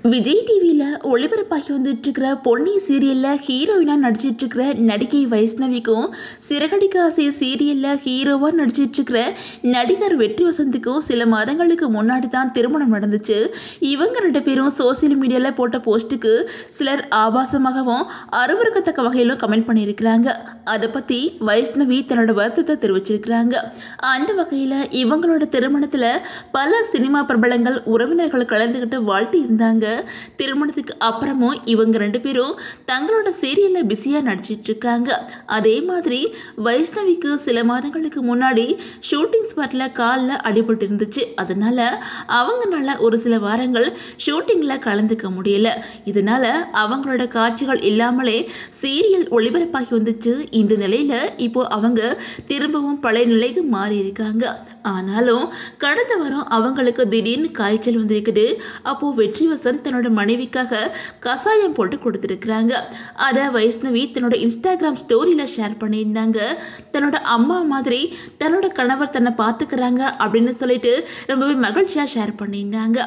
விஜய் டிவியில் ஒளிபரப்பாகி வந்துட்டு இருக்கிற பொன்னி சீரியலில் ஹீரோயினாக நடிச்சிட்டு இருக்கிற நடிகை வைஷ்ணவிக்கும் சிறகடிக்க ஆசை சீரியலில் ஹீரோவாக நடிச்சிட்டு இருக்கிற நடிகர் வெற்றி வசந்துக்கும் சில மாதங்களுக்கு முன்னாடி தான் திருமணம் நடந்துச்சு. இவங்க 2 பேரும் சோசியல் மீடியாவில் போட்ட போஸ்ட்டுக்கு சிலர் ஆபாசமாகவும் அருவருக்கத்தக்க வகையிலும் கமெண்ட் பண்ணியிருக்கிறாங்க. அதை பற்றி வைஷ்ணவி தன்னோட வருத்தத்தை தெரிவிச்சிருக்கிறாங்க. அந்த வகையில் இவங்களோட திருமணத்தில் பல சினிமா பிரபலங்கள் உறவினர்கள் கலந்துக்கிட்டு வாழ்த்தி இருந்தாங்க. திருமணத்துக்கு அப்புறமும் இவங்க 2 பேரும் தங்களோட சீரியல்ல பிஸியா நடிச்சிட்டு இருக்காங்க. அதே மாதிரி வைஷ்ணவிக்கு சில மாதங்களுக்கு முன்னாடி ஷூட்டிங் ஸ்பாட்ல காலில் அடிபட்டு இருந்துச்சு. அதனால அவங்கனால ஒரு சில வாரங்கள் ஷூட்டிங்ல கலந்துக்க முடியல. இதனால அவங்களோட காட்சிகள் இல்லாமலே சீரியல் ஒளிபரப்பாகி வந்துச்சு. இந்த நிலையில இப்போ அவங்க திரும்பவும் பழைய நிலைக்கு மாறி இருக்காங்க. ஆனாலும் கடந்த வாரம் அவங்களுக்கு திடீர்னு காய்ச்சல் வந்திருக்குது. அப்போ வெற்றி வசந்த் தன்னோட மனைவிக்காக கசாயம் போட்டு கொடுத்துருக்குறாங்க. அதை வைஷ்ணவி தன்னோட இன்ஸ்டாகிராம் ஸ்டோரியில் ஷேர் பண்ணியிருந்தாங்க. தன்னோட அம்மா மாதிரி தன்னோட கணவர் தன்னை பார்த்துக்கிறாங்க அப்படின்னு சொல்லிட்டு ரொம்பவே மகிழ்ச்சியாக ஷேர் பண்ணியிருந்தாங்க.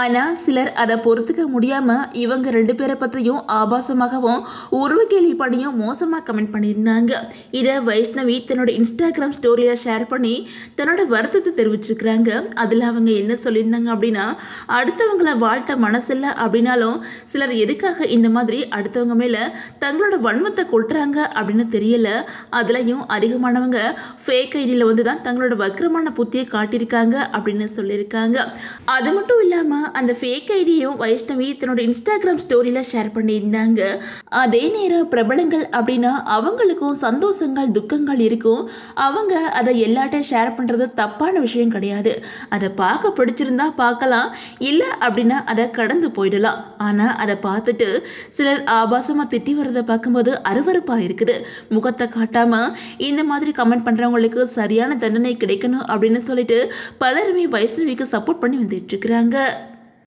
ஆனால் சிலர் அதை பொறுத்துக்க முடியாமல் இவங்க 2 பேரை பற்றியும் ஆபாசமாகவும் உருவகேலி பண்ணியும் மோசமாக கமெண்ட் பண்ணியிருந்தாங்க. இதை வைஷ்ணவி தன்னோட இன்ஸ்டாகிராம் ஸ்டோரியில் ஷேர் பண்ணி தன்னோட வருத்தத்தை தெரிவிச்சிருக்கிறாங்க. அதில் அவங்க என்ன சொல்லியிருந்தாங்க அப்படின்னா, அடுத்தவங்களை வாழ்த்த மனசில்லை அப்படின்னாலும் சிலர் எதுக்காக இந்த மாதிரி அடுத்தவங்க மேலே தங்களோட வன்மத்தை கொட்டுறாங்க அப்படின்னு தெரியல. அதுலேயும் அதிகமானவங்க ஃபேக் ஐடியில் வந்து தான் தங்களோட வக்ரமான புத்தியை காட்டியிருக்காங்க அப்படின்னு சொல்லியிருக்காங்க. அது மட்டும் இல்லாமல் அந்த ஃபேக் ஐடியையும் வைஷ்ணவி தன்னோட இன்ஸ்டாகிராம் ஸ்டோரியில் ஷேர் பண்ணியிருந்தாங்க. அதே நேரம் பிரபலங்கள் அப்படின்னா அவங்களுக்கும் சந்தோஷங்கள் துக்கங்கள் இருக்கும். அவங்க அதை எல்லாட்டையும் ஷேர் பண்ணுறது தப்பான விஷயம் கிடையாது. அதை பார்க்க பிடிச்சிருந்தா பார்க்கலாம், இல்லை அப்படின்னா அதை கடந்து போயிடலாம். ஆனால் அதை பார்த்துட்டு சிலர் ஆபாசமாக திட்டி வர்றதை பார்க்கும்போது அருவருப்பாக இருக்குது. முகத்தை காட்டாமல் இந்த மாதிரி கமெண்ட் பண்ணுறவங்களுக்கு சரியான தண்டனை கிடைக்கணும் அப்படின்னு சொல்லிட்டு பலருமே வைஷ்ணவிக்கு சப்போர்ட் பண்ணி வந்துட்டு இருக்கிறாங்க.